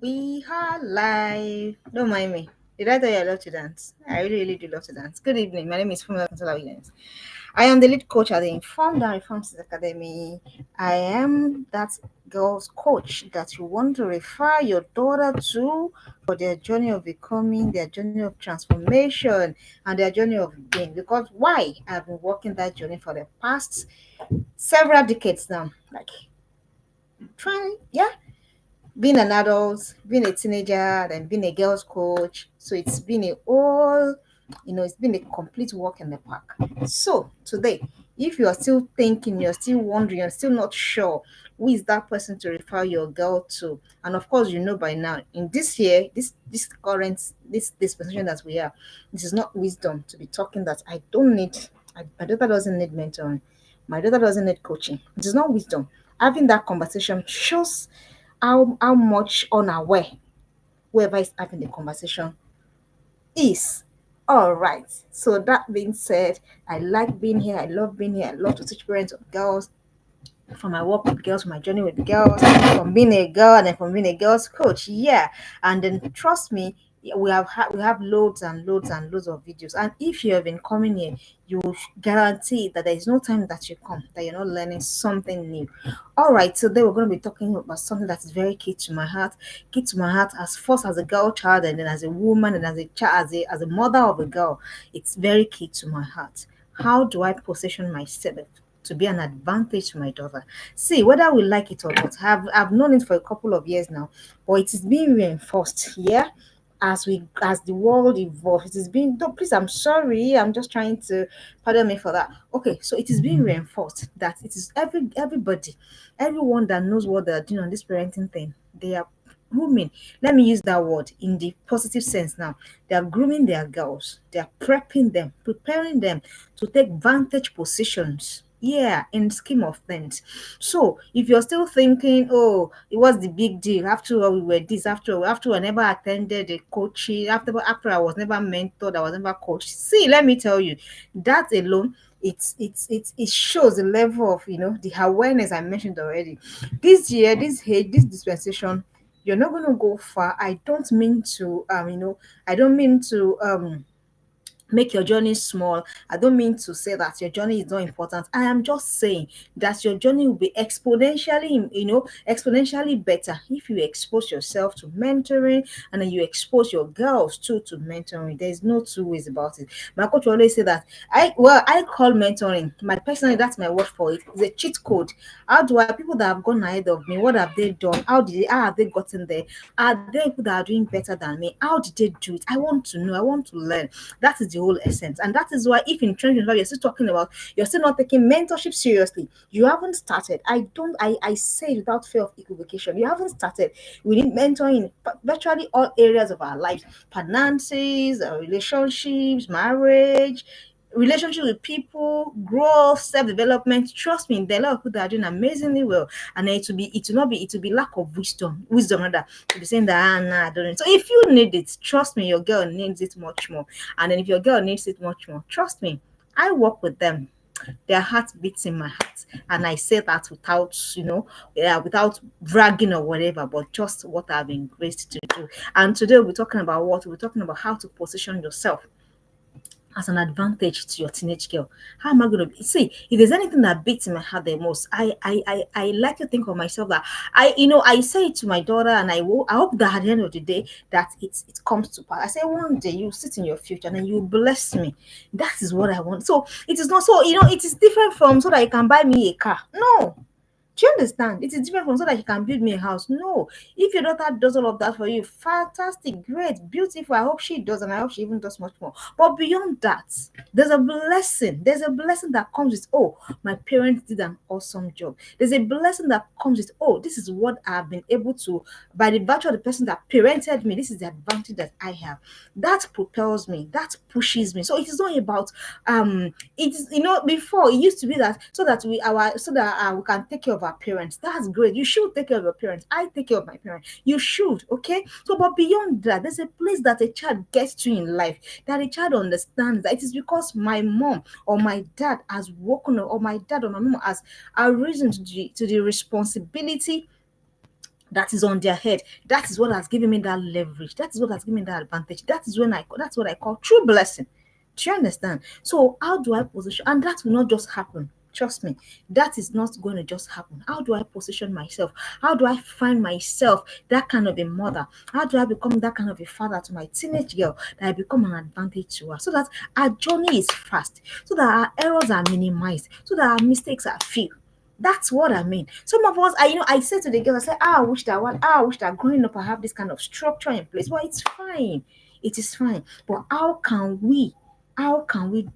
We are live. Don't mind me. Did I tell you I love to dance? I really, really do love to dance. Good evening. My name is Fumela Kansala Williams. I am the lead coach at the Informed and Reformed Academy. I am that girl's coach that you want to refer your daughter to for their journey of becoming, their journey of transformation, and their journey of being. Because why? I've been working that journey for the past several decades now. Like trying, yeah, being an adult, being a teenager, then being a girls coach. So it's been a all, it's been a complete walk in the park. So today, if you are still thinking, you're still wondering, you're still not sure who is that person to refer your girl to, and of course you know by now, in this year, this current this dispensation that we are, this is not wisdom to be talking that I don't need. My daughter doesn't need mentoring. My daughter doesn't need coaching. It is not wisdom. Having that conversation shows how much unaware whoever is having the conversation is. All right. So that being said, I like being here. I love being here. I love to teach parents of girls from my work with girls, from my journey with girls, from being a girl and then from being a girls coach. Yeah. And then trust me, we have loads and loads and loads of videos. And if you have been coming here, you will guarantee that there is no time that you come that you're not learning something new. All right, today we're going to be talking about something that is very key to my heart as first as a girl child and then as a woman and as a child, as a mother of a girl. It's very key to my heart. How do I position myself to be an advantage to my daughter? See, whether we like it or not, I've known it for a couple of years now, but it is being reinforced. Yeah, as the world evolves, it is being. No, please, I'm sorry. I'm just trying to pardon me for that. Okay, so it is being reinforced that it is everybody, everyone that knows what they're doing on this parenting thing. They are grooming. Let me use that word in the positive sense now. They are grooming their girls. They are prepping them, preparing them to take vantage positions. Yeah, in scheme of things. So if you're still thinking, oh, it was the big deal. After all, we were this. After I never attended the coaching. After I was never mentored. I was never coached. See, let me tell you, that alone, it shows the level of the awareness I mentioned already. This year, this age, this dispensation, you're not going to go far. I don't mean to I don't mean to make your journey small. I don't mean to say that your journey is not important. I am just saying that your journey will be exponentially better if you expose yourself to mentoring and then you expose your girls too to mentoring. There's no two ways about it. My coach will always say that I call mentoring my personally, that's my word for it. It's a cheat code. How do I people that have gone ahead of me, what have they done? How have they gotten there? Are there people that are doing better than me? How did they do it? I want to know, I want to learn. That is the whole essence. And that is why if in 2025 you're still talking about you're still not taking mentorship seriously, you haven't started. I say it without fear of equivocation. You haven't started. We need mentoring in virtually all areas of our lives: finances, relationships, marriage, relationship with people, growth, self-development. Trust me, there are a lot of people that are doing amazingly well. And it will be lack of wisdom rather, to be saying that nah, I don't need. So if you need it, trust me, your girl needs it much more. And then if your girl needs it much more, trust me, I work with them. Their heart beats in my heart, and I say that without without bragging or whatever, but just what I've been graced to do. And today we're talking about what we're talking about: how to position yourself as an advantage to your teenage girl. How am I going to be? See, if there's anything that beats in my heart the most, I like to think of myself that I say it to my daughter, and I hope that at the end of the day that it comes to pass. I say one day you sit in your future and then you bless me. That is what I want. So it is not so it is different from so that you can buy me a car. No, do you understand? It is different from so that you can build me a house. No. If your daughter does all of that for you, fantastic, great, beautiful. I hope she does, and I hope she even does much more. But beyond that, there's a blessing. There's a blessing that comes with, oh, my parents did an awesome job. There's a blessing that comes with, oh, this is what I've been able to, by the virtue of the person that parented me, this is the advantage that I have. That propels me, that pushes me. So it is not about it is before it used to be that so that we can take care of our parents. That's great. You should take care of your parents. I take care of my parents. You should, okay? So but beyond that, there's a place that a child gets to in life, that a child understands that it is because my mom or my dad has woken up, or my dad or my mom has arisen to the responsibility that is on their head. That is what has given me that leverage. That is what has given me that advantage. That's what I call true blessing. Do you understand? So how do I position? And that will not just happen. Trust me, that is not going to just happen. How do I position myself? How do I find myself that kind of a mother? How do I become that kind of a father to my teenage girl that I become an advantage to her? So that our journey is fast, so that our errors are minimized, so that our mistakes are few. That's what I mean. Some of us, I said to the girls, I said, I wish that growing up I have this kind of structure in place. Well, it's fine. It is fine. But how can we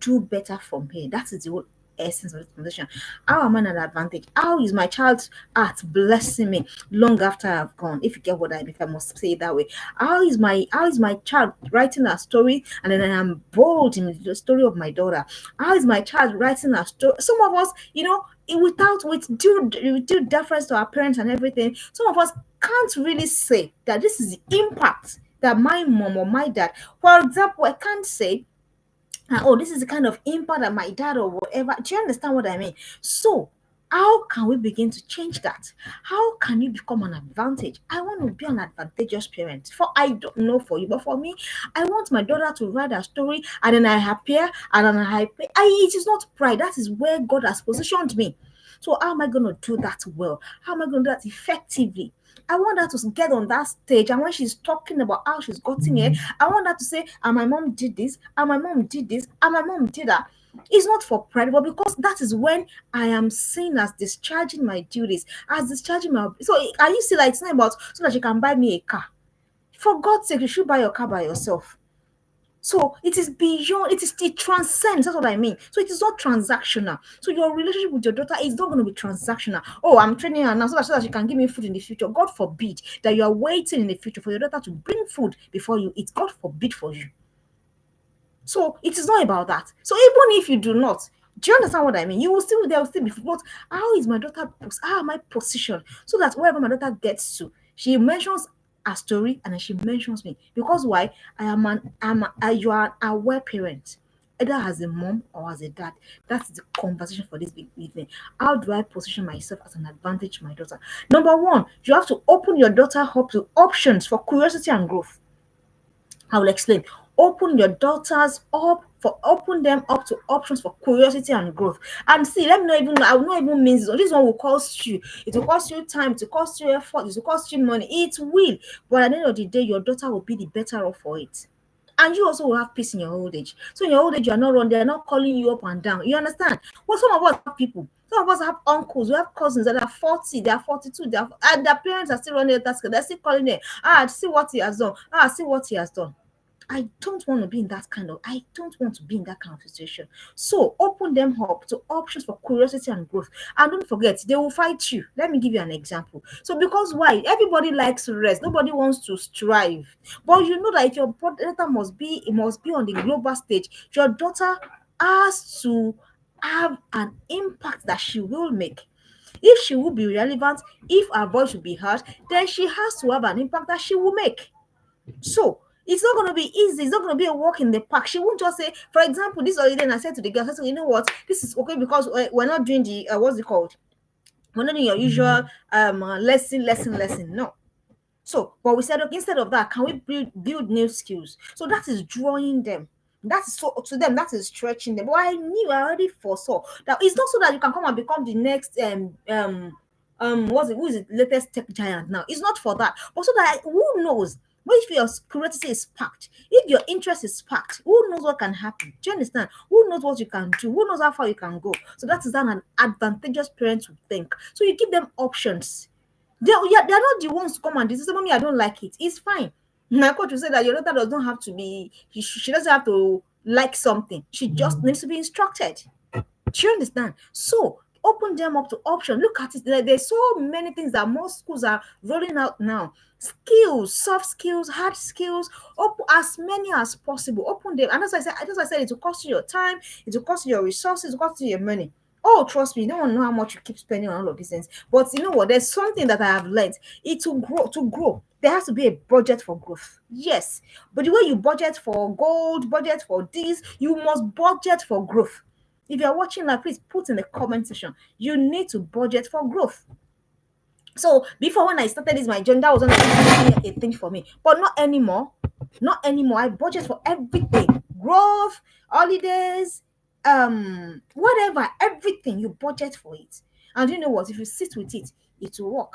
do better from here? That is the whole essence of this conversation. How am I an advantage? How is my child's art blessing me long after I've gone? If you get what I mean, if I must say it that way. How is my child writing a story and then I am bold in the story of my daughter? How is my child writing a story? Some of us, with due deference to our parents and everything, some of us can't really say that this is the impact that my mom or my dad, for example, I can't say, oh, this is the kind of impact that my dad or whatever. Do you understand what I mean? So, how can we begin to change that? How can you become an advantage? I want to be an advantageous parent. For I don't know for you, but for me, I want my daughter to write a story and then I appear and then it is not pride. That is where God has positioned me. So how am I going to do that well? How am I going to do that effectively? I want her to get on that stage, and when she's talking about how she's gotten here, I want her to say, and my mom did this, and my mom did this, and my mom did that. It's not for pride, but because that is when I am seen as discharging my duties, as discharging my. So, are you see, like, it's not about so that you can buy me a car. For God's sake, you should buy your car by yourself. So it is beyond, it transcends. That's what I mean. So it is not transactional. So your relationship with your daughter is not going to be transactional. Oh, I'm training her now so that she can give me food in the future. God forbid that you are waiting in the future for your daughter to bring food before you eat. God forbid for you. So it is not about that. So even if you do not, do you understand what I mean? You will still, there will still be, but how is my daughter, how am I positioned so that wherever my daughter gets to, she mentions a story and then she mentions me. Because why? You are an aware parent, either as a mom or as a dad. That's the conversation for this big evening. How do I position myself as an advantage to my daughter? Number one, you have to open your daughter up to options for curiosity and growth. I will explain. Open them up to options for curiosity and growth. And see, let me not even I will not even mean this one will cost you. It will cost you time, it will cost you effort, it will cost you money. It will, but at the end of the day, your daughter will be the better off for it. And you also will have peace in your old age. So in your old age, you are not run, they're not calling you up and down. You understand? Well, some of us have people, some of us have uncles, we have cousins that are 40, they are 42, and their parents are still running the task, they're still calling them, see what he has done, see what he has done. I don't want to be in that kind of situation. So open them up to options for curiosity and growth. And don't forget, they will fight you. Let me give you an example. So because why? Everybody likes rest. Nobody wants to strive. But you know that if your daughter must be on the global stage, your daughter has to have an impact that she will make. If she will be relevant, if her voice will be heard, then she has to have an impact that she will make. So it's not going to be easy. It's not going to be a walk in the park. She won't just say, for example, this holiday, and I said to the girls, I said, you know what, this is okay because we're not doing the what's it called? We're not doing your usual lesson. No. So, but we said, okay, instead of that, can we build new skills? So that is drawing them. That is so to them, that is stretching them. But I already foresaw that it's not so that you can come and become the next who is the latest tech giant now. It's not for that, but so that who knows? What if your curiosity is sparked? If your interest is sparked, who knows what can happen? Do you understand? Who knows what you can do? Who knows how far you can go? So that is an advantageous parent to think. So you give them options. They're not the ones to come and say, Mommy, I don't like it. It's fine. My coach will say that your daughter does not have to be, she doesn't have to like something. She just needs to be instructed. Do you understand? So open them up to options. Look at it. There's so many things that most schools are rolling out now. Skills, soft skills, hard skills, open as many as possible. Open them. And as I said, it will cost you your time, it will cost you your resources, it will cost you your money. Oh, trust me, you don't want to know how much you keep spending on all of these things. But you know what? There's something that I have learned. It will grow to grow. There has to be a budget for growth. Yes. But the way you budget for gold, budget for this, you must budget for growth. If you're watching now, please put in the comment section. You need to budget for growth. So before, when I started this my journey, that was not a thing for me. But not anymore. Not anymore. I budget for everything. Growth, holidays, whatever, everything you budget for it. And you know what? If you sit with it, it will work.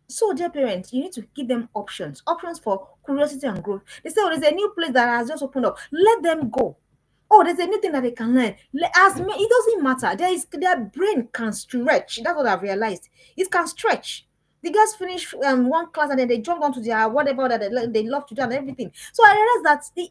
So, dear parents, you need to give them options, options for curiosity and growth. They say, oh, there's a new place that has just opened up. Let them go. Oh, there's a new thing that they can learn. It doesn't matter. Their brain can stretch. That's what I've realized. It can stretch. The girls finish one class and then they jump onto their whatever that they love to do and everything. So I realized that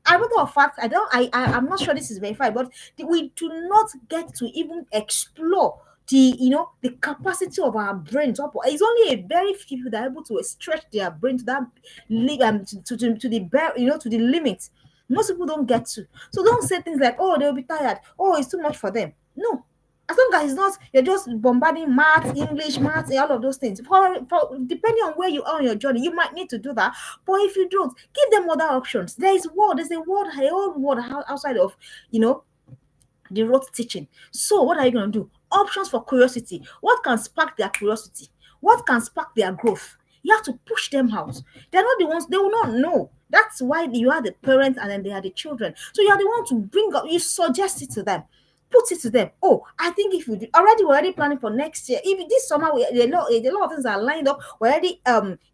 I matter of fact, I'm not sure this is verified, but we do not get to even explore the capacity of our brains up. It's only a very few people that are able to stretch their brain to that to the to the limit. Most people don't get to. So don't say things like, oh, they'll be tired, oh, it's too much for them. No, as long as it's not, you're just bombarding math, English, math, all of those things. For depending on where you are on your journey, you might need to do that. But if you don't, give them other options. There's a whole world outside of you know the rote teaching. So what are you going to do? Options for curiosity. What can spark their curiosity? What can spark their growth? You have to push them out. They're not the ones, they will not know. That's why you are the parents and then they are the children. So you are the one to bring up, you suggest it to them. Put it to them. Oh, I think if we do, we're already planning for next year. If this summer a lot of things are lined up, we're already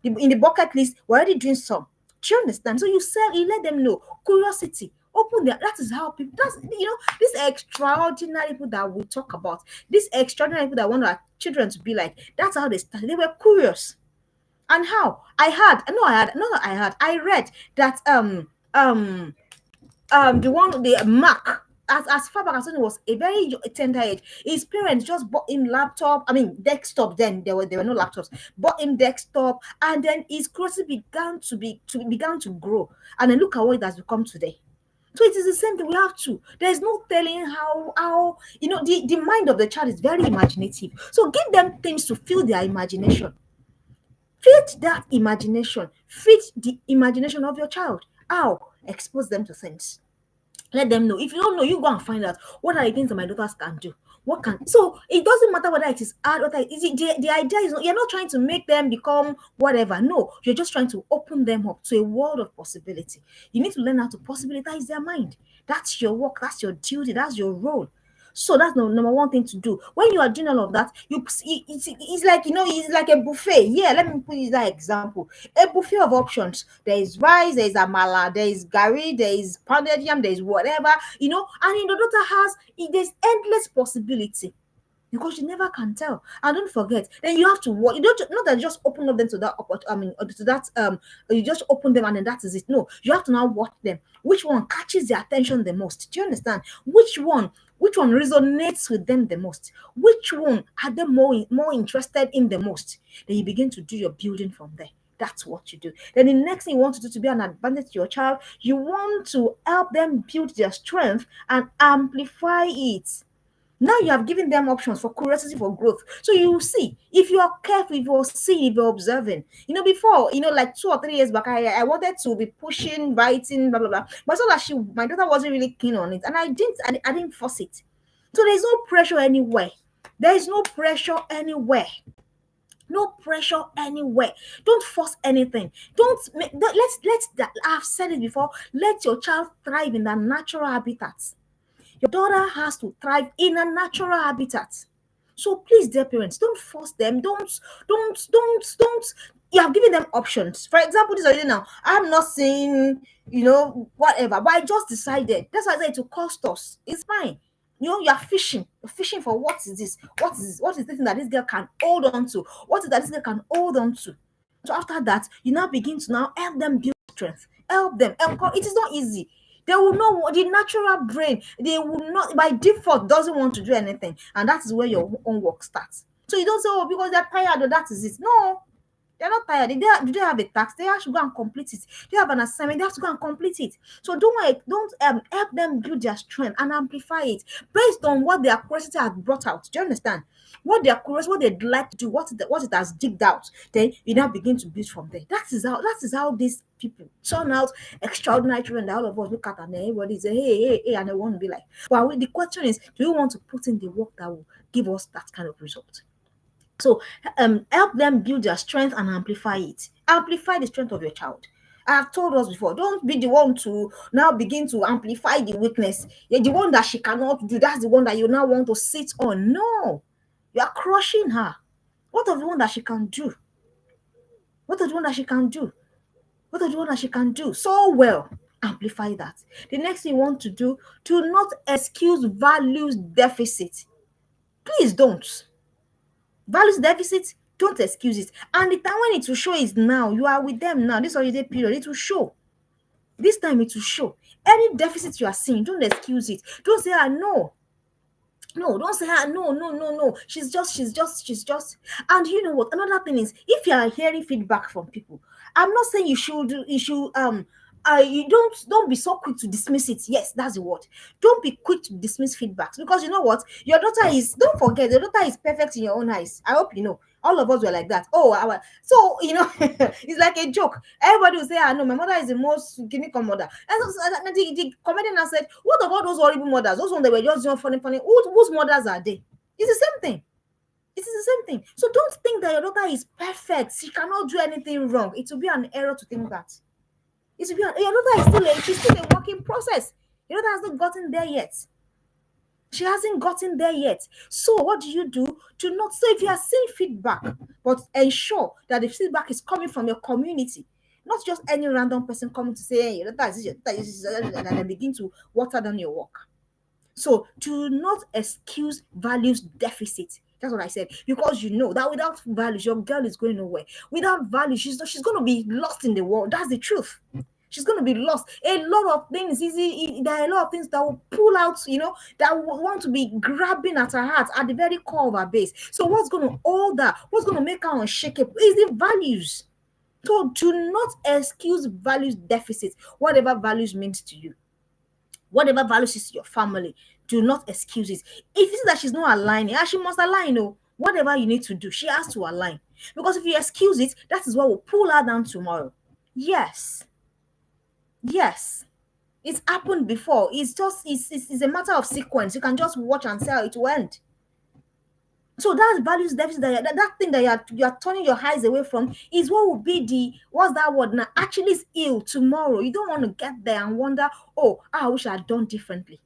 in the bucket list, we're already doing some. Do you understand? So you let them know. Curiosity. Open their, that is how people, that's these extraordinary people that we talk about, these extraordinary people that want our children to be like, that's how they started. They were curious. And how I read that the one the Mark, as far back as when he was a very tender age, his parents just bought him laptop, I mean desktop. Then there were no laptops, bought him desktop, and then his curiosity began to grow, and then look at what it has become today. So it is the same thing we have to. There's no telling how the mind of the child is very imaginative. So give them things to fill their imagination. Feed that imagination. Feed the imagination of your child. How? Expose them to things. Let them know. If you don't know, you go and find out what are the things that my daughters can do. What can so it doesn't matter whether it is hard or is it the idea is not, you're not trying to make them become whatever. No, you're just trying to open them up to a world of possibility. You need to learn how to possibilize their mind. That's your work, that's your duty, that's your role. So that's the number one thing to do. When you are doing all of that, it's like it's like a buffet. Yeah, let me put you that example. A buffet of options. There is rice, there is amala, there is gari, there is pounded yam, there is whatever, and in the daughter has there's endless possibility because you never can tell. And don't forget, then you have to work. You don't not that you just open up them to that to that you just open them and then that is it. No, you have to now watch them. Which one catches their attention the most? Do you understand? Which one resonates with them the most? Which one are they more interested in the most? Then you begin to do your building from there. That's what you do. Then the next thing you want to do to be an advantage to your child, you want to help them build their strength and amplify it. Now you have given them options for curiosity, for growth. So you will see if you are careful, if you're seeing, if you're observing. Before, like 2 or 3 years back, I wanted to be pushing, writing, blah blah blah. But so that my daughter wasn't really keen on it, and I didn't force it. So there's no pressure anywhere. There is no pressure anywhere. No pressure anywhere. Don't force anything. Let's I've said it before. Let your child thrive in their natural habitats. Your daughter has to thrive in a natural habitat. So please, dear parents, don't force them. Don't. You have given them options. For example, this already now. I'm not saying, whatever, but I just decided. That's why I said to cost us. It's fine. You are fishing. You're fishing for what is this? What is this? What is this thing that this girl can hold on to? What is that this girl can hold on to? So after that, you now begin to now help them build strength. Help them. It is not easy. They will know the natural brain. They will not by default doesn't want to do anything, and that is where your own work starts. So you don't say, oh, because they're tired or that is it. No, they're not tired. Do they have a task? They have to go and complete it. They have an assignment. They have to go and complete it. So don't help them build their strength and amplify it based on what their curiosity has brought out. Do you understand? What they're curious, what they'd like to do, what it has digged out. Then you now begin to build from there. That is how these people turn out extraordinary children that all of us look at and everybody say, hey, and they want to be like. But the question is, do you want to put in the work that will give us that kind of result? So help them build their strength and amplify it. Amplify the strength of your child. I have told us before, don't be the one to now begin to amplify the weakness. You're the one that she cannot do. That's the one that you now want to sit on. No, you are crushing her. What of the one that she can do? What of the one that she can do? What of the one that she can do so well? Amplify that. The next thing you want to do, to not excuse values deficit. Please don't. Values deficit, don't excuse it. And the time when it will show is now. You are with them now. This holiday period, it will show. This time it will show. Any deficit you are seeing, don't excuse it. Don't say, no. No, don't say, no, no, no, no. She's just. And you know what? Another thing is, if you are hearing feedback from people, I'm not saying you don't be so quick to dismiss it. Yes, that's the word. Don't be quick to dismiss feedbacks, because you know what? Your daughter is, don't forget, your daughter is perfect in your own eyes. I hope you know. All of us were like that. Oh, so it's like a joke. Everybody will say, no, my mother is the most gimmick mother. And the comedian has said, what about those horrible mothers? Those ones that were just funny. Whose mothers are they? It's the same thing. It is the same thing. So don't think that your daughter is perfect. She cannot do anything wrong. It will be an error to think that. It will be your daughter is she's still a working process. Your daughter hasn't gotten there yet. She hasn't gotten there yet. So what do you do to not, so if you are seeing feedback, but ensure that the feedback is coming from your community, not just any random person coming to say, hey, that is, and then begin to water down your work. So do not excuse values deficit. That's what I said. Because you know that without values, your girl is going nowhere. Without values, she's going to be lost in the world. That's the truth. She's going to be lost. A lot of things, there are a lot of things that will pull out, that will want to be grabbing at her heart, at the very core of her base. So what's going to hold her? What's going to make her unshakable is the values. So do not excuse values deficit, whatever values means to you. Whatever values is to your family, do not excuse it. If you see that she's not aligning, she must align. Whatever you need to do, she has to align. Because if you excuse it, that is what will pull her down tomorrow. Yes. It's happened before. It's a matter of sequence. You can just watch and see how it will end. So that values deficit, that thing that you are turning your eyes away from, is what will be what's that word now? Actually, is ill tomorrow. You don't want to get there and wonder, I wish I had done differently.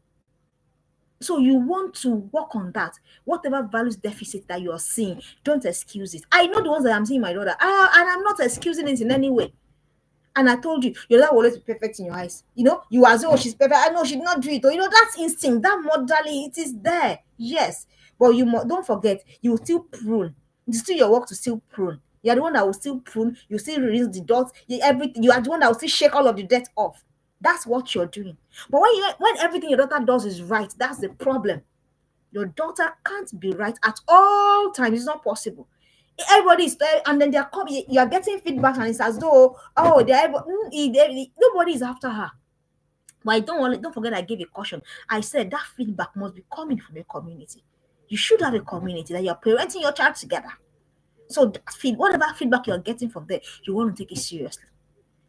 So you want to work on that. Whatever values deficit that you are seeing, don't excuse it. I know the ones that I'm seeing my daughter, and I'm not excusing it in any way. And I told you, your daughter will always be perfect in your eyes. You as though she's perfect. I know she did not do it. That's instinct, that motherly, it is there. Yes. But don't forget, you will still prune. It's still your work to still prune. You are the one that will still prune. You still release the dust. Everything. You are the one that will still shake all of the dirt off. That's what you're doing. But when everything your daughter does is right, that's the problem. Your daughter can't be right at all times. It's not possible. Everybody is there, and then they're coming. You are getting feedback, and it's as though, nobody is after her. But don't forget, I gave a caution. I said that feedback must be coming from your community. You should have a community that you're parenting your child together. So whatever feedback you're getting from there, you want to take it seriously.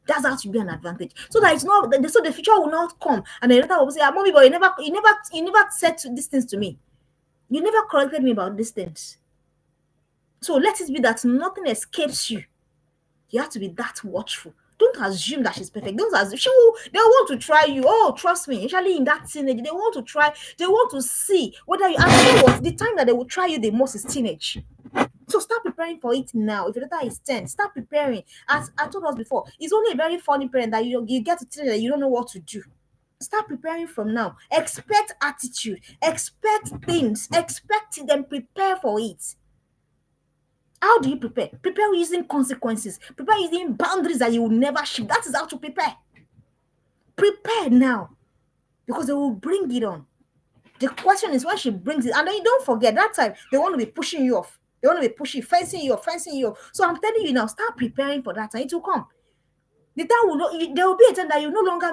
That's how to be an advantage. So that it's not, so the future will not come and the daughter will say, mommy, but you never said these things to me. You never corrected me about these things. So let it be that nothing escapes you. You have to be that watchful. Don't assume that she's perfect. Don't assume they want to try you. Oh, trust me, especially in that teenage, they want to try, they want to see whether you actually what the time that they will try you the most is teenage. So start preparing for it now. If your daughter is 10, start preparing. As I told us before, it's only a very funny parent that you get to teenage that you don't know what to do. Start preparing from now. Expect attitude. Expect things. Expect it and prepare for it. How do you prepare? Prepare using consequences. Prepare using boundaries that you will never shift. That is how to prepare. Prepare now. Because they will bring it on. The question is when she brings it. And then you don't forget, that time, they want to be pushing you off. They want to be pushing, fencing you off. So I'm telling you now, start preparing for that time. It will come. There will be a time that you no longer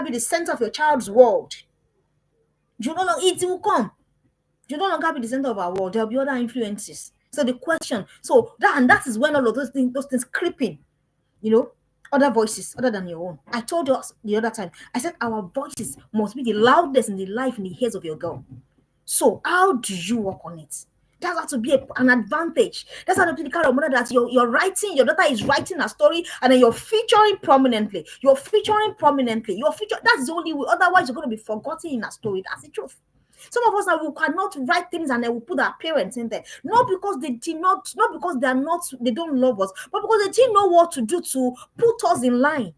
be the center of your child's world. It will come. You no longer be the center of our world. There will be other influences. So the question, that is when all of those things creeping, other voices other than your own. I told you the other time, I said our voices must be the loudest in the life in the ears of your girl. So how do you work on it? That's how to be an advantage. That's how to be the kind of mother that you're writing, your daughter is writing a story, and then you're featuring prominently. You're featuring prominently. You're feature. That's the only way. Otherwise, you're going to be forgotten in a story. That's the truth. Some of us now we cannot write things and then we put our parents in there. Not because they did not because they are not, they don't love us, but because they didn't know what to do to put us in line.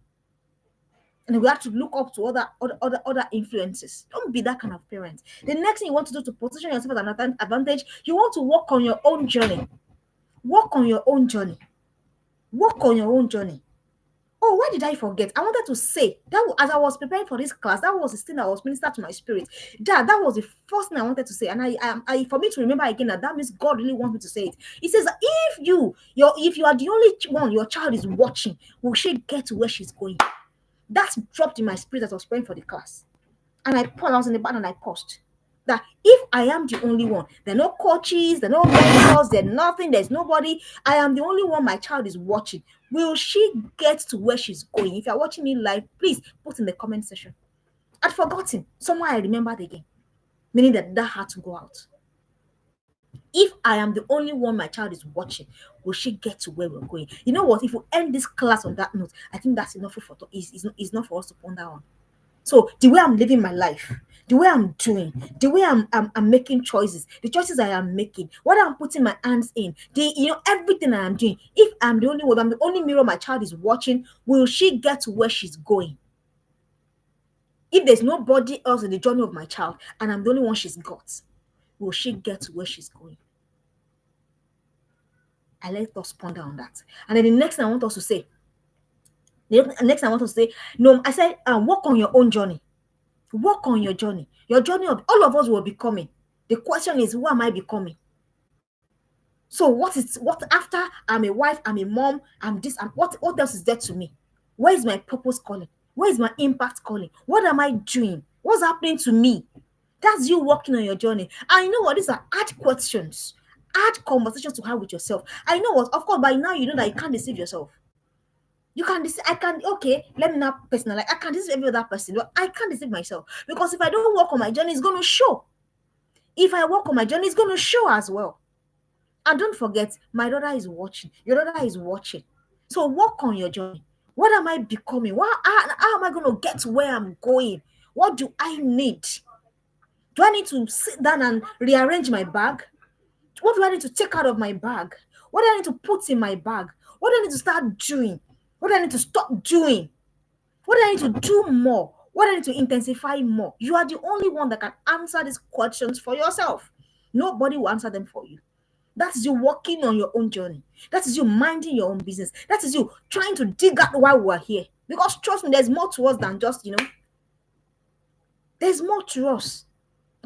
And we have to look up to other influences. Don't be that kind of parent. The next thing you want to do to position yourself as an advantage, you want to work on your own journey. Work on your own journey. Work on your own journey. Oh, why did I forget? I wanted to say that as I was preparing for this class, that was the thing that was ministered to my spirit. That was the first thing I wanted to say, and I for me to remember again that means God really wants me to say it. He says that if you are the only one your child is watching, will she get to where she's going? That dropped in my spirit as I was praying for the class. And I paused, I was in the back and I paused. That if I am the only one, there are no coaches, there are no mentors, there's nothing, there's nobody. I am the only one my child is watching. Will she get to where she's going? If you're watching me live, please put in the comment section. I'd forgotten. Somehow I remembered again. Meaning that had to go out. If I am the only one my child is watching, will she get to where we're going? You know what? If we end this class on that note, I think that's enough is not for us to ponder on. So the way I'm living my life, the way I'm doing, the way I'm making choices, the choices I am making, what I'm putting my hands in, everything I am doing. If I'm the only one, I'm the only mirror my child is watching, will she get to where she's going? If there's nobody else in the journey of my child and I'm the only one she's got, will she get to where she's going? I let us ponder on that. And then the next thing I want us to say, no, I said, work on your own journey. Work on your journey. Your journey of all of us will be coming. The question is, who am I becoming? So what after I'm a wife, I'm a mom, I'm this, and what else is there to me? Where is my purpose calling? Where is my impact calling? What am I doing? What's happening to me? That's you working on your journey. And you know what? These are hard questions, hard conversations to have with yourself. I know what, of course, by now you know that you can't deceive yourself. You can deceive, let me not personalize. I can deceive every other person, but I can't deceive myself. Because if I don't work on my journey, it's going to show. If I work on my journey, it's going to show as well. And don't forget, my daughter is watching. Your daughter is watching. So work on your journey. What am I becoming? How am I going to get to where I'm going? What do I need? Do I need to sit down and rearrange my bag? What do I need to take out of my bag? What do I need to put in my bag? What do I need to start doing? What do I need to stop doing? What do I need to do more? What do I need to intensify more? You are the only one that can answer these questions for yourself. Nobody will answer them for you. That is you working on your own journey. That is you minding your own business. That is you trying to dig out why we are here. Because trust me, there's more to us than just, there's more to us.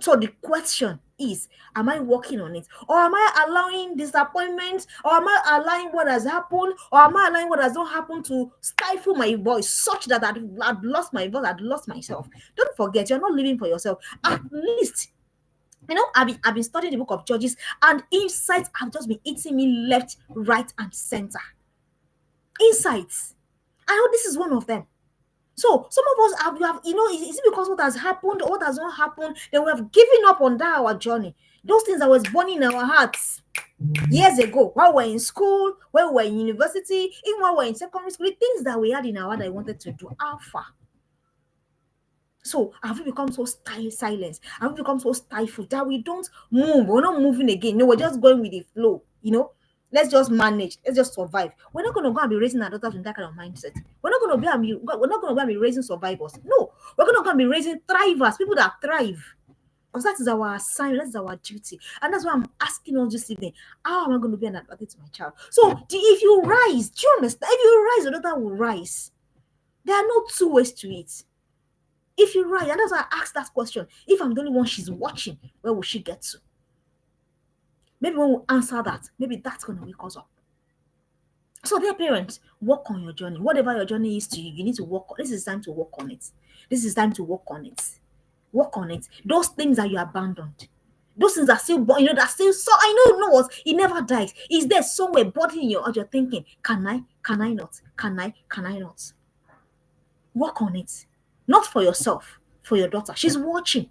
So the question is, am I working on it? Or am I allowing disappointment? Or am I allowing what has happened? Or am I allowing what has not happened to stifle my voice such that I'd lost my voice, I'd lost myself? Don't forget, you're not living for yourself. At least, I've been studying the book of Judges, and insights have just been eating me left, right, and center. Insights. I know this is one of them. So some of us have is it because what has happened or what has not happened, then we have given up on that our journey. Those things that was burning in our hearts years ago, while we're in school, when we're in university, even while we're in secondary school, the things that we had in our heart that we wanted to do, how far? So have we become so silent? Have we become so stifled that we don't move? We're not moving again. No, we're just going with the flow, Let's just manage. Let's just survive. We're not going to go and be raising our daughters in that kind of mindset. We're not going to go and be raising survivors. No, we're going to go and be raising thrivers, people that thrive. Because that is our assignment, that is our duty. And that's why I'm asking all this evening, how am I going to be an advantage to my child? So if you rise, do you understand? If you rise, your daughter will rise. There are no two ways to it. If you rise, and that's why I asked that question. If I'm the only one she's watching, where will she get to? Maybe when we answer that, maybe that's going to wake us up. So, dear parents, work on your journey. Whatever your journey is to you, you need to work on. This is time to work on it. This is time to work on it. Work on it. Those things that you abandoned, those things are still, that's still so. I know what? It never dies. It's there somewhere, body in your heart. You're thinking, can I? Can I not? Can I? Can I not? Work on it. Not for yourself, for your daughter. She's watching.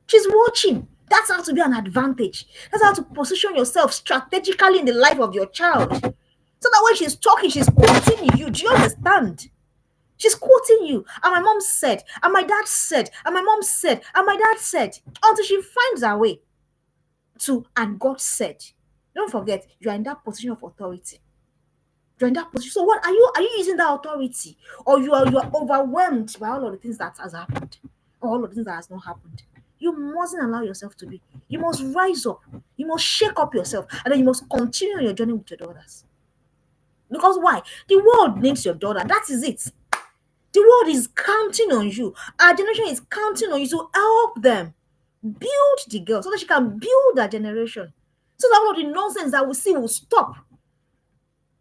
She's watching. That's how to be an advantage. That's how to position yourself strategically in the life of your child. So that when she's talking, she's quoting you. Do you understand? She's quoting you. And my mom said, and my dad said, and my mom said, and my dad said, until she finds her way to, and God said. Don't forget, you are in that position of authority. You're in that position. So what are you using that authority? Or you are overwhelmed by all of the things that has happened, or all of the things that has not happened. You mustn't allow yourself to be. You must rise up. You must shake up yourself. And then you must continue your journey with your daughters. Because why? The world needs your daughter. That is it. The world is counting on you. Our generation is counting on you to help them build the girl so that she can build that generation. So that all of the nonsense that we see will stop.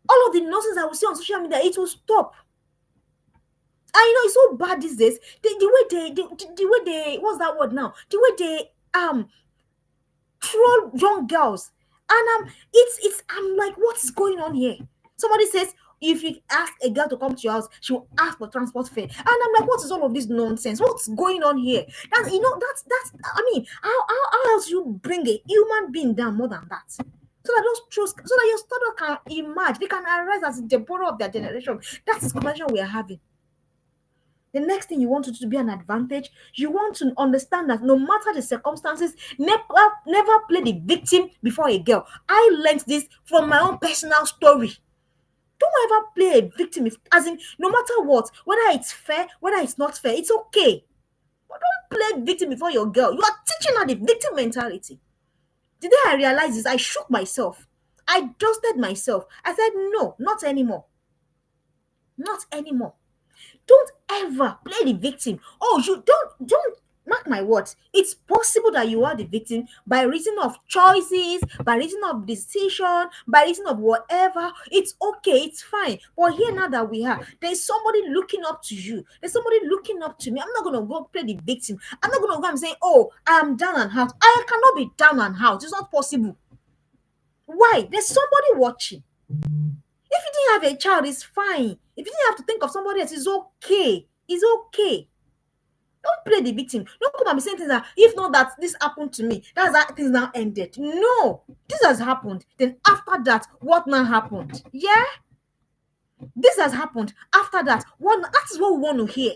All of the nonsense that we see on social media, it will stop. And it's so bad these days. The way they what's that word now? The way they troll young girls. And it's I'm like, what is going on here? Somebody says, if you ask a girl to come to your house, she will ask for transport fare. And I'm like, what is all of this nonsense? What's going on here? That's I mean, how else you bring a human being down more than that? So that those truths, so that your daughter can emerge, they can arise as the Deborah of their generation. That's the conversation we are having. The next thing you want to be an advantage, you want to understand that no matter the circumstances, never play the victim before a girl. I learned this from my own personal story. Don't ever play a victim, as in, no matter what, whether it's fair, whether it's not fair, it's okay. But don't play victim before your girl. You are teaching her the victim mentality. The day I realized this, I shook myself. I dusted myself. I said, no, not anymore. Not anymore. Don't ever play the victim. Oh, you don't mark my words. It's possible that you are the victim by reason of choices, by reason of decision, by reason of whatever. It's okay, it's fine. But here now that we are, there's somebody looking up to you. There's somebody looking up to me. I'm not gonna go play the victim. I'm not gonna go and say, oh, I am down and out. I cannot be down and out. It's not possible. Why? There's somebody watching. If you didn't have a child, it's fine. If you didn't have to think of somebody else, it's okay. It's okay. Don't play the victim. Don't come and be saying things that, if not that this happened to me, that's that things now ended. No, this has happened. Then after that, what now happened? Yeah? This has happened. After that, that is what we want to hear.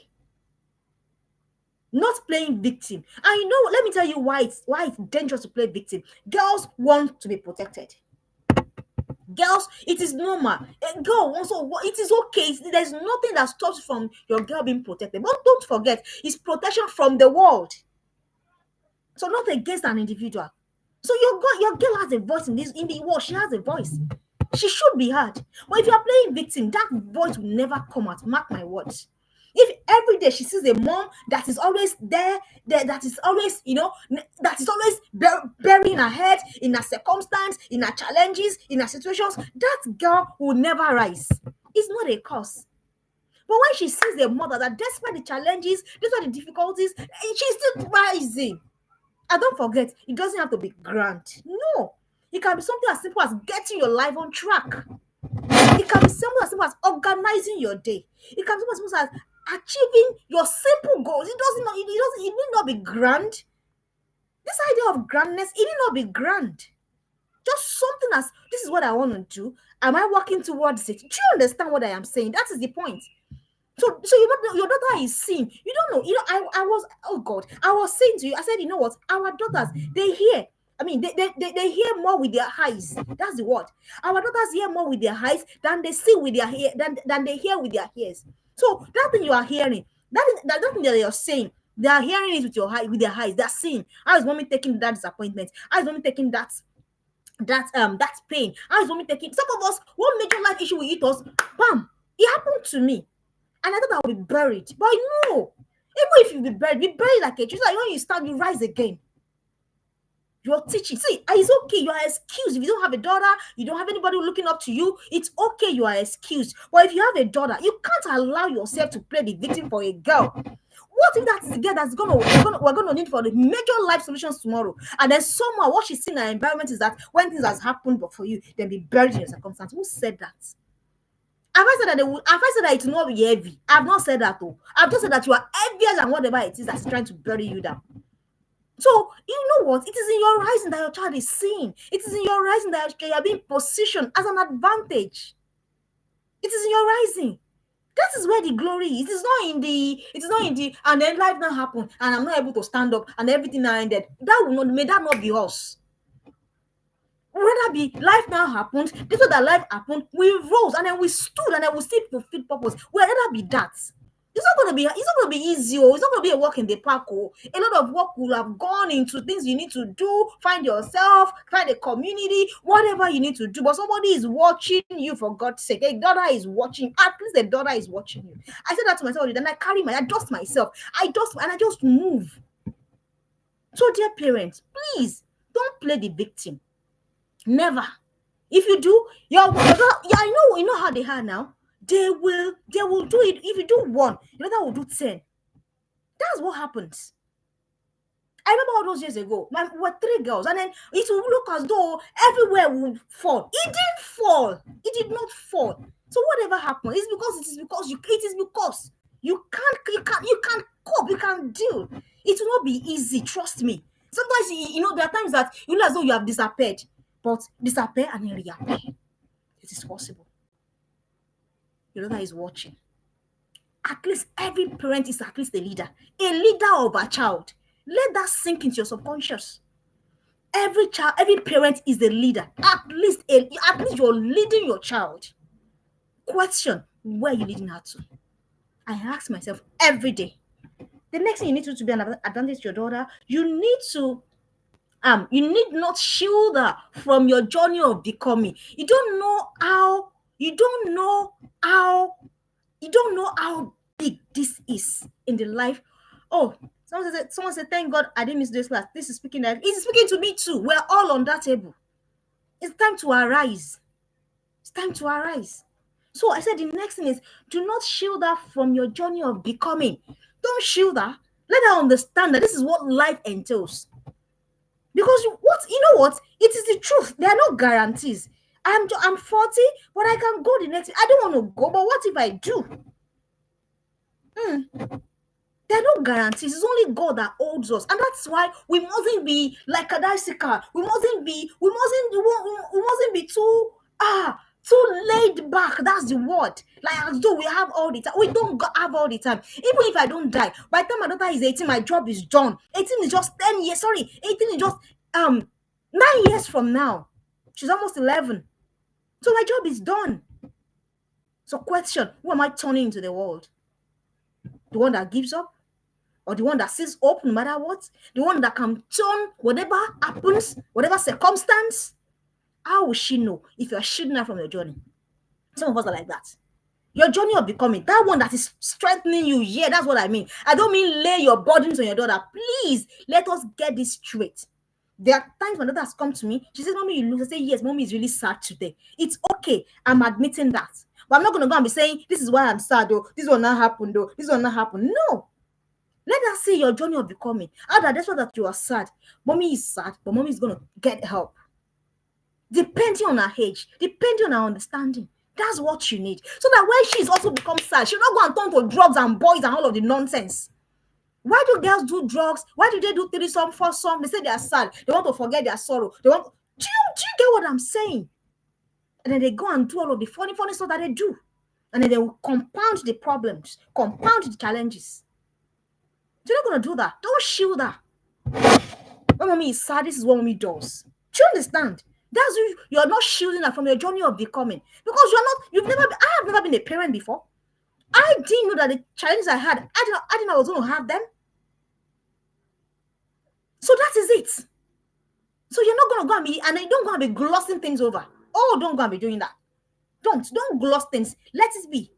Not playing victim. And let me tell you why it's dangerous to play victim. Girls want to be protected. Girls, it is normal. A girl also, it is okay. There's nothing that stops you from your girl being protected. But don't forget, it's protection from the world. So not against an individual. So your girl has a voice in the world. She has a voice. She should be heard. But if you are playing victim, that voice will never come out. Mark my words. If every day she sees a mom that is always there, that is always, that is always burying her head in her circumstance, in her challenges, in her situations, that girl will never rise. It's not a cause. But when she sees a mother that despite the challenges, despite the difficulties, she's still rising. And don't forget, it doesn't have to be grand. No. It can be something as simple as getting your life on track. It can be something as simple as organizing your day. It can be something as simple as achieving your simple goals. It need not be grand. This idea of grandness, it need not be grand. Just something as, this is what I want to do. Am I working towards it? Do you understand what I am saying? That is the point. So your daughter is seeing. You don't know. I was saying to you, I said, you know what? Our daughters, they hear. I mean, they hear more with their eyes. That's the word. Our daughters hear more with their eyes than they see with their ear, than they hear with their ears. So that thing you are hearing, that thing that you're saying, they are hearing it with their eyes. They're seeing. How is mommy taking that disappointment? How is mommy taking that pain? How is mommy taking? Some of us, one major life issue will hit us. Bam! It happened to me, and I thought I would be buried. But no, even if you be buried like a tree. Like when you stand, you rise again. You're teaching. See, it's okay. You are excused. If you don't have a daughter, you don't have anybody looking up to you, it's okay. You are excused. But if you have a daughter, you can't allow yourself to play the victim for a girl. What if that's the girl that's we're gonna need for the major life solutions tomorrow? And then somehow what she's seen in her environment is that when things has happened but for you, then be buried in your circumstance. Who said that? Have I said that it will not be heavy? I've not said that though. I've just said that you are heavier than whatever it is that's trying to bury you down. So you know what? It is in your rising that your child is seeing. It is in your rising that you are being positioned as an advantage. It is in your rising. That is where the glory is. It is not in the, it is not in the, and then life now happened and I'm not able to stand up and everything now ended. That will not, may that not be us. Rather be life now happened. This was that life happened. We rose and then we stood and then we still fulfilled purpose. We'll rather be that. It's not gonna be easy. Oh, it's not gonna be a walk in the park. Oh, a lot of work will have gone into things you need to do, find yourself, find a community, whatever you need to do. But somebody is watching you, for God's sake. A daughter is watching. At least a daughter is watching you. I said that to myself, then I dust myself. I just move. So, dear parents, please don't play the victim. Never. If you do, yeah, you know how they are now. They will do it. If you do one, the other will do 10. That's what happens. I remember all those years ago. We were three girls, and then it will look as though everywhere would fall. It didn't fall. It did not fall. So whatever happened, it is because you can't cope. You can't deal. It will not be easy. Trust me. Sometimes there are times that you look as though you have disappeared, but disappear and then reappear. It is possible. Your daughter is watching. At least every parent is at least a leader of a child. Let that sink into your subconscious. Every parent is a leader. At least you're leading your child. Question: where are you leading her to? I ask myself every day. The next thing you need to be an advantage to your daughter, you need not shield her from your journey of becoming. You don't know how big this is in the life. Oh, someone said, thank God I didn't miss this class. This is speaking that it's speaking to me too. We're all on that table. It's time to arise. It's time to arise. So I said the next thing is, do not shield her from your journey of becoming. Don't shield her. Let her understand that this is what life entails. Because you know what? It is the truth. There are no guarantees. I'm 40, but I can go the next. I don't want to go, but what if I do? There are no guarantees. It's only God that holds us, and that's why we mustn't be like a bicycle. We mustn't be too laid back. That's the word. Like as though we have all the time. We don't have all the time. Even if I don't die, by the time my daughter is 18, my job is done. 18 is just 10 years. Sorry, 18 is just 9 years from now. She's almost 11. So my job is done. So question: who am I turning into the world? The one that gives up? Or the one that sees hope no matter what? The one that can turn whatever happens, whatever circumstance? How will she know if you're shielding her from your journey? Some of us are like that. Your journey of becoming, that one that is strengthening you, yeah, that's what I mean. I don't mean lay your burdens on your daughter. Please, let us get this straight. There are times when daughter has come to me, she says, Mommy, you look. I say, yes, Mommy is really sad today. It's okay. I'm admitting that. But I'm not going to go and be saying, this is why I'm sad, though. This will not happen, though. This will not happen. No. Let us see your journey of becoming. That's why that you are sad. Mommy is sad, but mommy is going to get help. Depending on her age, depending on her understanding. That's what you need. So that when she's also becomes sad, she'll not go and turn to drugs and boys and all of the nonsense. Why do girls do drugs? Why do they do threesome, foursome? They say they are sad. They want to forget their sorrow. Do you get what I'm saying? And then they go and do all of the funny stuff that they do. And then they will compound the problems, compound the challenges. You're not going to do that. Don't shield her. When mommy is sad, this is what mommy does. Do you understand? That's you're not shielding her from your journey of becoming. Because I have never been a parent before. I didn't know that the challenges I had, I didn't know I was going to have them. So that is it. So you're not going to go and be, and you don't go and be glossing things over. Oh, don't go and be doing that. Don't gloss things. Let it be.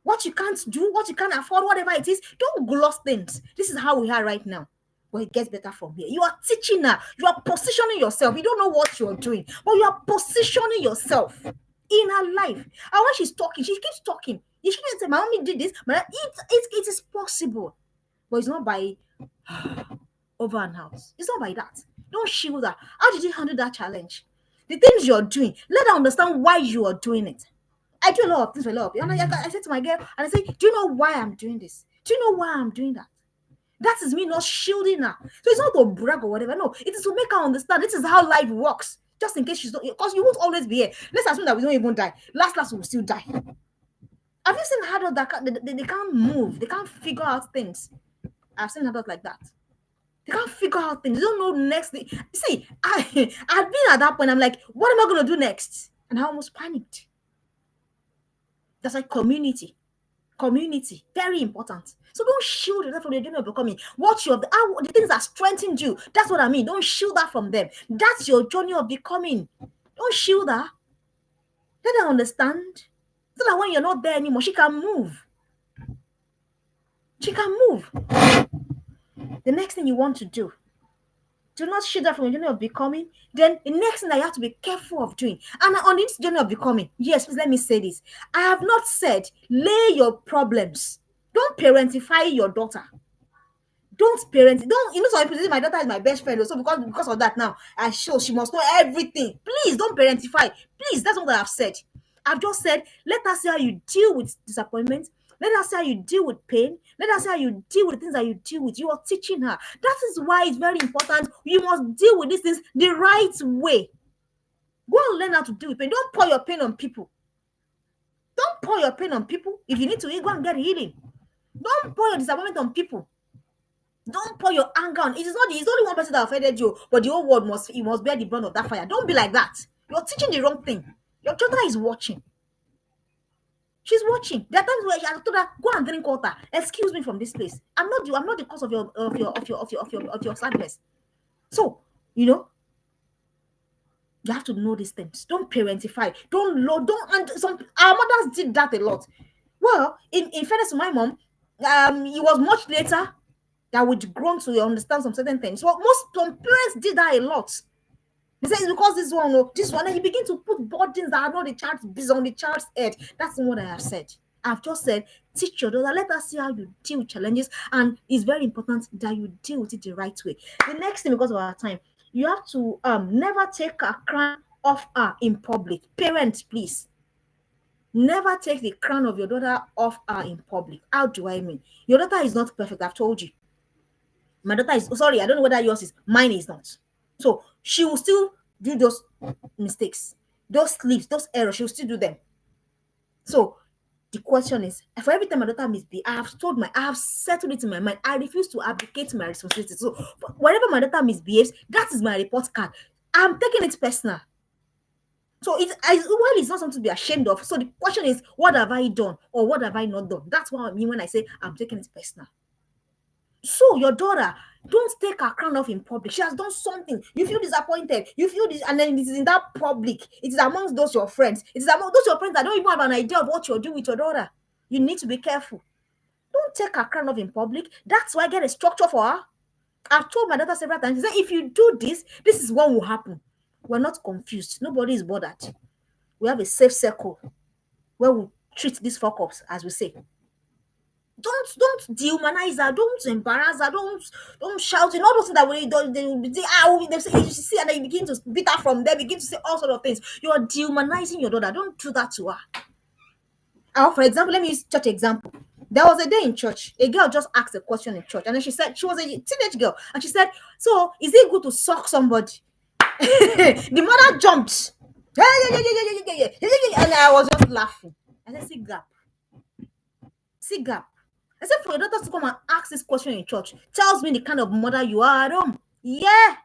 What you can't do, what you can't afford, whatever it is, don't gloss things. This is how we are right now. But it gets better from here. You are teaching her. You are positioning yourself. You don't know what you're doing, but you are positioning yourself in her life. And when she's talking, she keeps talking. You shouldn't say, my mommy did this, but it is possible. But it's not by over and out. It's not by that. Don't shield her. How did you handle that challenge? The things you're doing, let her understand why you are doing it. I do a lot of things for a lot of people. And I said to my girl, and I say, do you know why I'm doing this? Do you know why I'm doing that? That is me not shielding her. So it's not to brag or whatever. No, it is to make her understand this is how life works. Just in case she's not, because you won't always be here. Let's assume that we don't even die. Last, we will still die. Have you seen adults that they can't move? They can't figure out things. I've seen adults like that. They can't figure out things. They don't know next thing. See, I've been at that point. I'm like, what am I going to do next? And I almost panicked. That's like community. Community, very important. So don't shield yourself from the journey of becoming. Watch the things that strengthened you. That's what I mean. Don't shield that from them. That's your journey of becoming. Don't shield her. Let her understand. So that when you're not there anymore, she can move. She can move. The next thing you want to do not shield her from the journey of becoming. Then the next thing that you have to be careful of doing. And on this journey of becoming, yes, please let me say this. I have not said lay your problems. Don't parentify your daughter. Don't parent. Don't, you know, some people say my daughter is my best friend. So because of that now, she must know everything. Please don't parentify. Please, that's not what I've said. I've just said, let us see how you deal with disappointment. Let us see how you deal with pain. Let us see how you deal with the things that you deal with. You are teaching her. That is why it's very important. You must deal with these things the right way. Go and learn how to deal with pain. Don't pour your pain on people. Don't pour your pain on people. If you need to go and get healing. Don't pour your disappointment on people. Don't pour your anger on. It's only one person that offended you, but the whole world must bear the brunt of that fire. Don't be like that. You're teaching the wrong thing. Your daughter is watching. She's watching. There are times where I told her, go and drink water. Excuse me from this place. I'm not the cause of your sadness. So, you have to know these things. Don't parentify. And our mothers did that a lot. Well, in fairness to my mom, it was much later that we'd grown to understand some certain things. Well, some parents did that a lot. They say it's because this one, and you begin to put burdens that are not on the child's head. That's not what I have said. I've just said, teach your daughter, let us see how you deal with challenges, and it's very important that you deal with it the right way. The next thing, because of our time, you have to never take a crown off her in public. Parents, please. Never take the crown of your daughter off her in public. How do I mean? Your daughter is not perfect, I've told you. My daughter is, sorry, I don't know whether yours is, mine is not. So she will still do those mistakes, those slips, those errors, she will still do them. So the question is, for every time my daughter misbehaves, I have settled it in my mind. I refuse to abdicate my responsibility. So whenever my daughter misbehaves, that is my report card. I'm taking it personal. So it's not something to be ashamed of. So the question is, what have I done or what have I not done? That's what I mean when I say I'm taking it personal. So your daughter, don't take her crown off in public. She has done something. You feel disappointed. You feel this, and then it is in that public. It is amongst those your friends. It is among those your friends that don't even have an idea of what you're doing with your daughter. You need to be careful. Don't take her crown off in public. That's why I get a structure for her. I've told my daughter several times. She said, if you do this, this is what will happen. We're not confused. Nobody is bothered. We have a safe circle where we treat these fuck ups, as we say. Don't dehumanize her, don't embarrass her, don't shout, all those things that they say, you see, and then you begin to beat her from there, begin to say all sort of things. You are dehumanizing your daughter. Don't do that to her. For example, let me use church example. There was a day in church, a girl just asked a question in church, and then she said, she was a teenage girl, and she said, so is it good to suck somebody? The mother jumped. And I was just laughing. I said, see gap. I said, for your daughter to come and ask this question in church tells me the kind of mother you are at home. Yeah.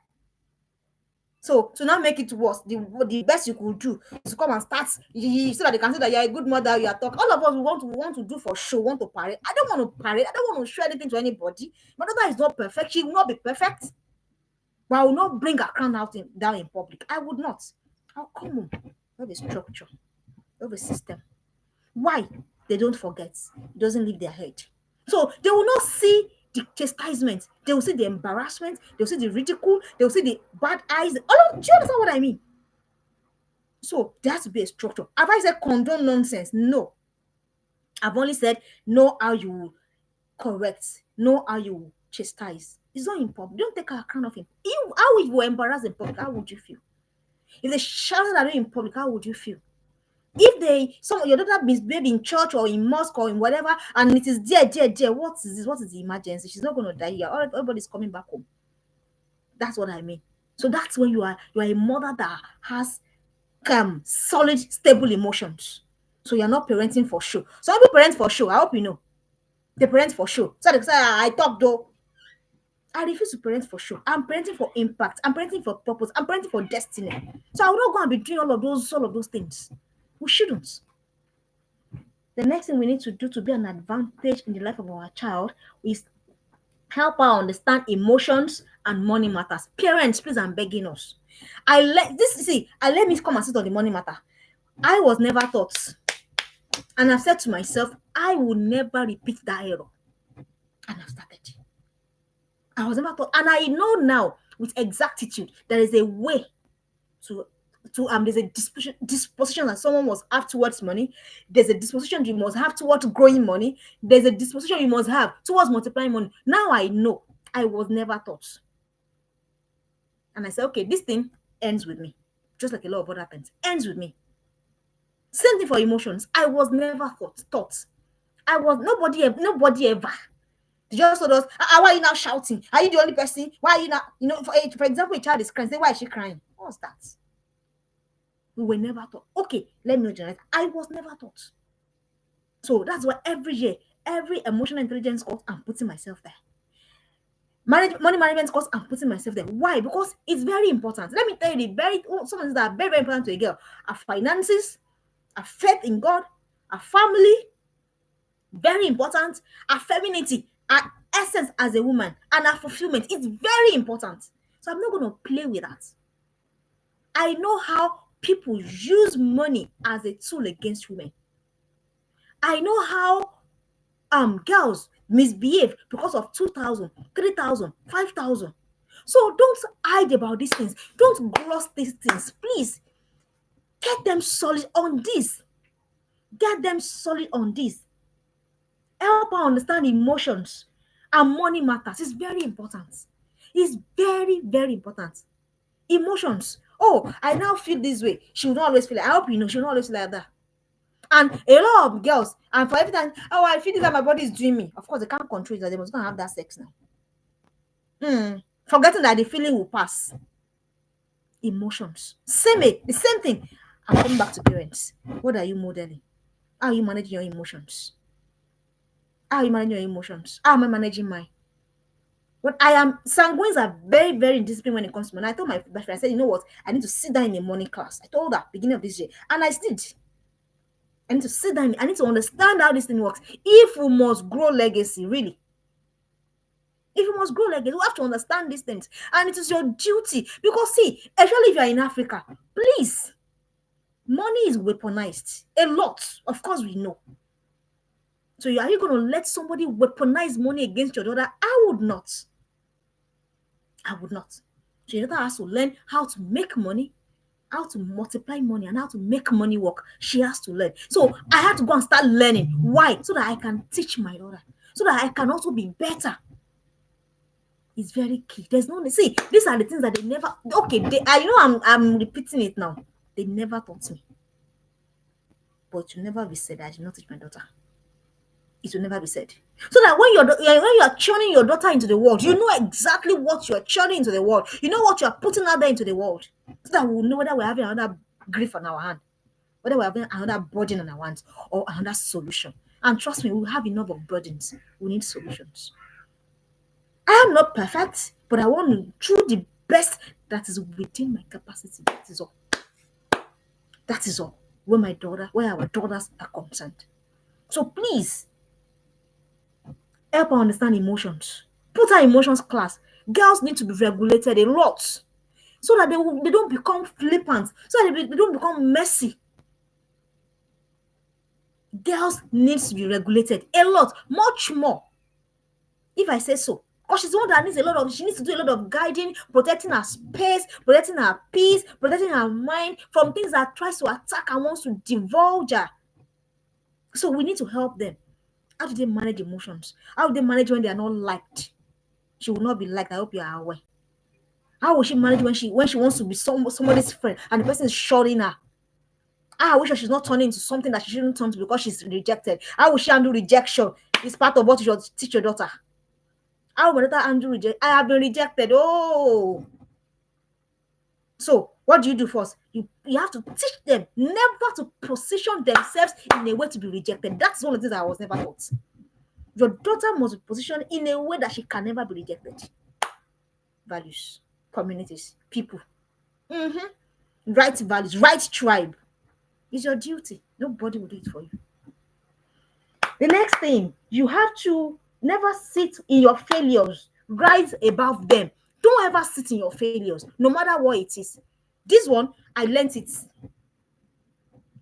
So to not make it worse, the best you could do is to come and start so that they can say that you're a good mother, you are talking. All of us we want to do for show, want to parade. I don't want to parade. I don't want to show anything to anybody. My daughter is not perfect. She will not be perfect. But I will not bring her crown down in public. I would not. I'll come home. We have a structure. We have a system. Why? They don't forget. It doesn't leave their head. So they will not see the chastisement. They will see the embarrassment. They will see the ridicule. They will see the bad eyes. Do you understand what I mean? So there has to be a structure. Have I said condone nonsense? No. I've only said know how you correct. Know how you chastise. It's not important. Don't take a crown of him. How if you were embarrassed in public, how would you feel? If they shouted at you in public, how would you feel? If your daughter misbehaved in church or in mosque or in whatever, and it is there, what is this? What is the emergency? She's not going to die here. Everybody's coming back home. That's what I mean. So that's when you are a mother that has solid, stable emotions. So you're not parenting for show. Some people parent for show. I hope you know. They parent for show. So they say, I talk though. I refuse to parent for show. I'm parenting for impact. I'm parenting for purpose. I'm parenting for destiny. So I will not go and be doing all of those things. We shouldn't. The next thing we need to do to be an advantage in the life of our child is help her understand emotions and money matters. Parents, please, I'm begging us. I let me come and sit on the money matter. I was never taught, and I've said to myself, I will never repeat that error. And I've started. I was never taught, and I know now with exactitude there is a way to there's a disposition that someone must have towards money. There's a disposition you must have towards growing money. There's a disposition you must have towards multiplying money. Now I know. I was never taught. And I said, okay, this thing ends with me. Just like a lot of other things. Ends with me. Same thing for emotions. I was never taught. I was nobody ever. They just told us, why are you now shouting? Are you the only person? Why are you not, for example, a child is crying. Say, why is she crying? What's that? We were never taught. Okay, let me generalize. I was never taught. So that's why every year, every emotional intelligence course, I'm putting myself there. Money management course, I'm putting myself there. Why? Because it's very important. Let me tell you some things that are very, very important to a girl. Our finances, our faith in God, our family, very important. Our femininity, our essence as a woman, and our fulfillment is very important. So I'm not going to play with that. I know how people use money as a tool against women. I know how girls misbehave because of 2,000, 3,000, 5,000. So don't hide about these things. Don't gloss these things. Please get them solid on this. Get them solid on this. Help her understand emotions and money matters. It's very important. It's very, very important. Emotions. Oh, I now feel this way. She will not always feel like, I hope you know, she will not always feel like that. And a lot of girls, and for every time, oh, I feel this that my body is doing me. Of course, they can't control it, that they must go and have that sex now. Forgetting that the feeling will pass. Emotions. The same thing. I'm coming back to parents. What are you modeling? How are you managing your emotions? How are you managing your emotions? How am I managing mine? But sanguines are very, very disciplined when it comes to money. I told my best friend, I said, you know what? I need to sit down in a money class. I told her beginning of this year. And I did. I need to sit down. I need to understand how this thing works. If we must grow legacy, really. If you must grow legacy, you have to understand these things. And it is your duty. Because see, especially if you are in Africa, please, money is weaponized. A lot. Of course, we know. So are you going to let somebody weaponize money against your daughter? I would not. I would not. So your daughter has to learn how to make money, how to multiply money, and how to make money work. She has to learn. So I had to go and start learning. Why? So that I can teach my daughter. So that I can also be better. It's very key. There's no see. These are the things that they never. Okay, I'm repeating it now. They never taught me. But you never be said I did not teach my daughter. It will never be said. So that when you are churning your daughter into the world, you know exactly what you are churning into the world. You know what you are putting out there into the world. So that we'll know whether we're having another grief on our hand, whether we're having another burden on our hands, or another solution. And trust me, we have enough of burdens. We need solutions. I am not perfect, but I want to do the best that is within my capacity. That is all. That is all. Where our daughters are concerned. So please, help her understand emotions. Put her emotions class. Girls need to be regulated a lot so that they don't become flippant, so that they don't become messy. Girls need to be regulated a lot, much more. If I say so. Because she's the one that she needs to do a lot of guiding, protecting her space, protecting her peace, protecting her mind from things that tries to attack and wants to divulge her. So we need to help them. How do they manage emotions? How do they manage when they are not liked? She will not be liked. I hope you are aware. How will she manage when she wants to be somebody's friend and the person is shutting her? I wish she's not turning into something that she shouldn't turn to because she's rejected. How will she handle rejection? It's part of what you should teach your daughter. How will my daughter handle rejection? I have been rejected. Oh, so what do you do first? You have to teach them never to position themselves in a way to be rejected. That's one of the things I was never taught. Your daughter must be positioned in a way that she can never be rejected. Values, communities, people. Right values, right tribe. It's your duty. Nobody will do it for you. The next thing, you have to never sit in your failures. Rise above them. Don't ever sit in your failures, no matter what it is. This one, I learned it.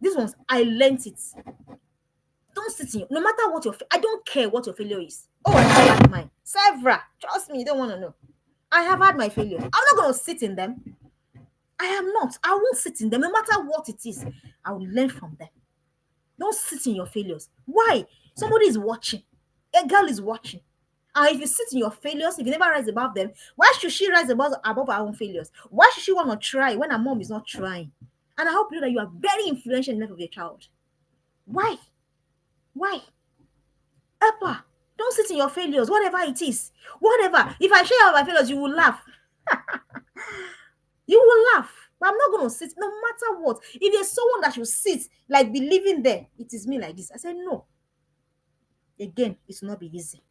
This one's, I learned it. Don't sit in your, no matter what I don't care what your failure is. Oh, I have had mine. Several. Trust me, you don't want to know. I have had my failures. I'm not going to sit in them. I am not. I won't sit in them. No matter what it is, I will learn from them. Don't sit in your failures. Why? Somebody is watching. A girl is watching. And if you sit in your failures, if you never rise above them, why should she rise above her own failures? Why should she want to try when her mom is not trying? And I hope you know that you are very influential in the life of your child. Why? Why? Help her. Don't sit in your failures, whatever it is. Whatever. If I share my failures, you will laugh. You will laugh. But I'm not going to sit, no matter what. If there's someone that should sit, like be living there, it is me like this. I said, no. Again, it will not be easy.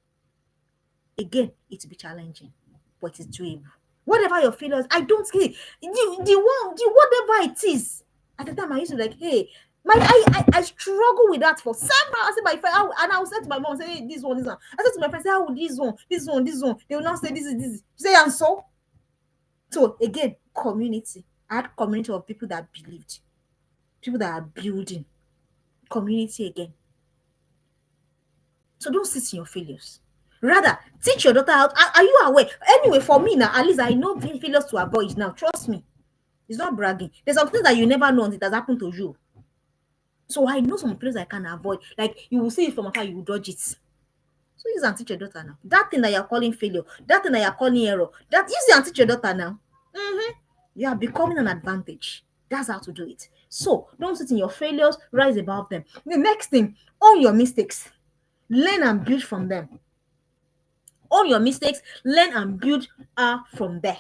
Again, it will be challenging, but it's doable. Whatever your failures, I don't care. Whatever it is. At the time, I used to like, hey, I struggle with that for several. I said my friend, and I would say to my mom, say, hey, this one. I said to my friend, say, how this one. They will not say this is this. She say, and so. So again, community. I had community of people that believed, people that are building community again. So don't sit in your failures. Rather, teach your daughter out. Are you aware? Anyway, for me now, at least I know failures to avoid now. Trust me. It's not bragging. There's some things that you never know until it has happened to you. So I know some failures I can avoid. Like you will see it from afar, you will dodge it. So use and teach your daughter now. That thing that you're calling failure, that thing that you're calling error, that use and teach your daughter now. You are becoming an advantage. That's how to do it. So don't sit in your failures, rise above them. The next thing, own your mistakes. Learn and build from them. Own your mistakes, learn and build from there.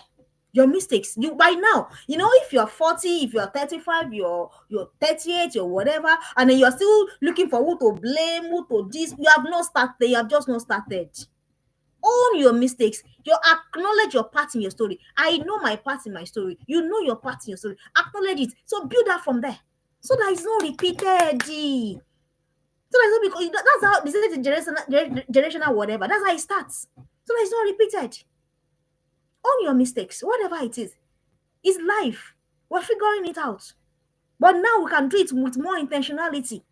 Your mistakes, you by now, if you're 40, if you're 35, you're 38, or whatever, and then you're still looking for who to blame, who to this, you have not started, you have just not started. Own your mistakes. You acknowledge your part in your story. I know my part in my story. You know your part in your story. Acknowledge it. So build that from there. So that it's not repeated. So that's not, because that's how this is generational whatever. That's how it starts. So that it's not repeated. Own your mistakes, whatever it is. It's life. We're figuring it out. But now we can do it with more intentionality.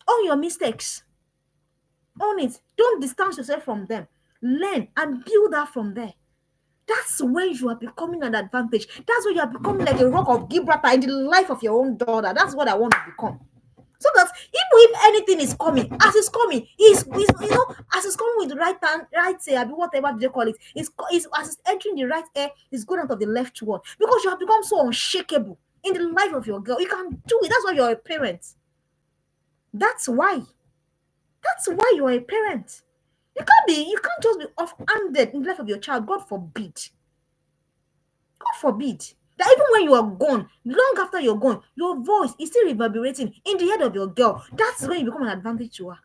Own your mistakes. Own it. Don't distance yourself from them. Learn and build that from there. That's when you are becoming an advantage. That's when you are becoming like a rock of Gibraltar in the life of your own daughter. That's what I want to become. So that even if anything is coming, as it's coming, as it's coming with the right hand, right air, whatever they call it, it's as it's entering the right air, it's going out of the left one. Because you have become so unshakable in the life of your girl. You can do it. That's why you're a parent. That's why. That's why you are a parent. You can't just be off-handed in the life of your child. God forbid. God forbid. That even when you are gone, long after you're gone, your voice is still reverberating in the head of your girl. That's when you become an advantage to her.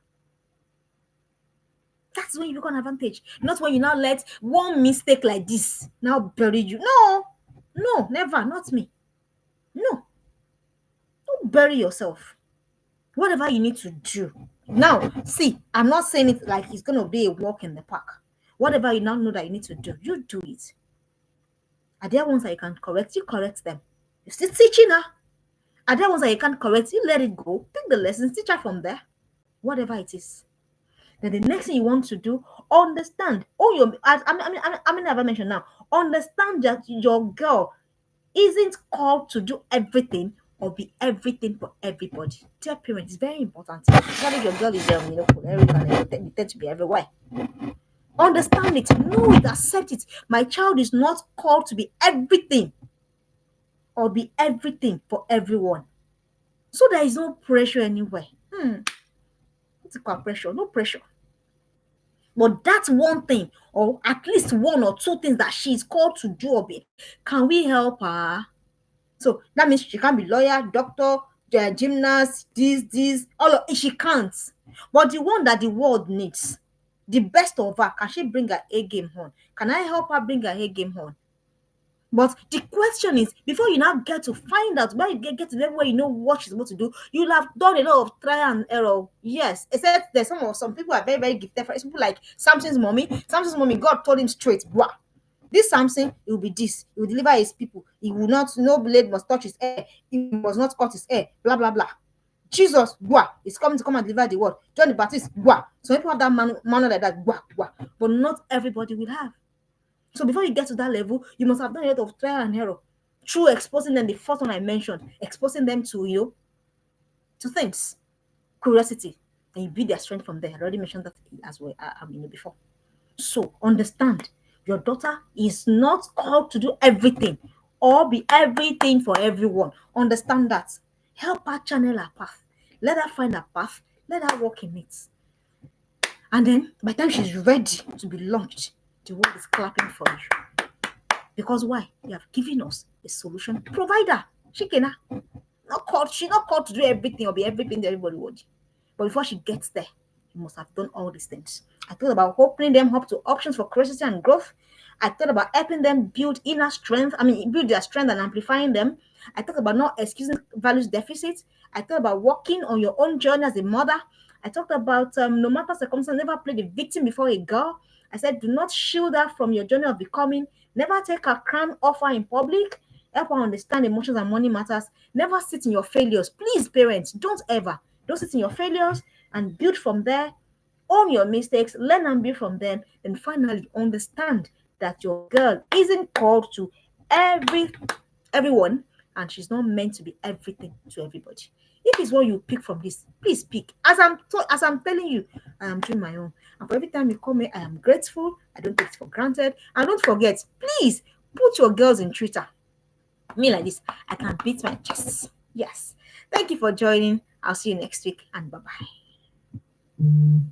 That's when you become an advantage. Not when you now let one mistake like this now bury you. No, never. Not me. No. Don't bury yourself. Whatever you need to do. Now, see, I'm not saying it like it's going to be a walk in the park. Whatever you now know that you need to do, you do it. Are there ones that you can correct? You correct them. You're still teaching her. Are there ones that you can't correct? You let it go. Take the lessons, teach her from there. Whatever it is. Then the next thing you want to do, understand. I've mentioned now. Understand that your girl isn't called to do everything or be everything for everybody. Dear parents, it's very important. Not if your girl is everything tend to be everywhere. Understand it, know it, accept it. My child is not called to be everything or be everything for everyone. So there is no pressure anywhere. What's it called? Pressure? No pressure. But that's one thing, or at least one or two things that she is called to do a bit. Can we help her? So that means she can't be lawyer, doctor, gymnast, this, all of it. She can't. But the one that the world needs, the best of her, can she bring her A game on? Can I help her bring her A game on? But the question is, before you now get to find out, when you get to the level where you know what she's supposed to do, you'll have done a lot of trial and error. Yes, except there's some people are very, very gifted. For people like Samson's mommy. Samson's mommy, God told him straight, wow. This Samson, it will be this. He will deliver his people. He will not, no blade must touch his hair. He must not cut his hair. Blah, blah, blah. Jesus, wah, is coming to come and deliver the word. John the Baptist, wah. Some people have that manner like that, wah, wah. But not everybody will have. So before you get to that level, you must have done a lot of trial and error through exposing them. The first one I mentioned, exposing them to to things, curiosity, and you build their strength from there. I already mentioned that as well. Before. So understand, your daughter is not called to do everything or be everything for everyone. Understand that. Help her channel her path. Let her find her path. Let her walk in it. And then by the time she's ready to be launched, the world is clapping for you. Because why? You have given us a solution provider. Shikena. She's not called to do everything or be everything that everybody would. But before she gets there, you must have done all these things. I thought about opening them up to options for curiosity and growth. I thought about helping them build inner strength. Build their strength and amplifying them. I thought about not excusing values deficits. I thought about working on your own journey as a mother. I talked about no matter circumstance, never play the victim before a girl. I said, do not shield her from your journey of becoming. Never take her crown off her in public. Help her understand emotions and money matters. Never sit in your failures. Please, parents, don't ever. Don't sit in your failures and build from there. Own your mistakes, learn and build from them, and finally understand that your girl isn't called to everyone, and she's not meant to be everything to everybody. If it's what you pick from this, please pick. As I'm telling you, I am doing my own. And for every time you call me, I am grateful. I don't take it for granted. And don't forget, please put your girls in Twitter. Me like this, I can beat my chest. Yes. Thank you for joining. I'll see you next week, and bye bye.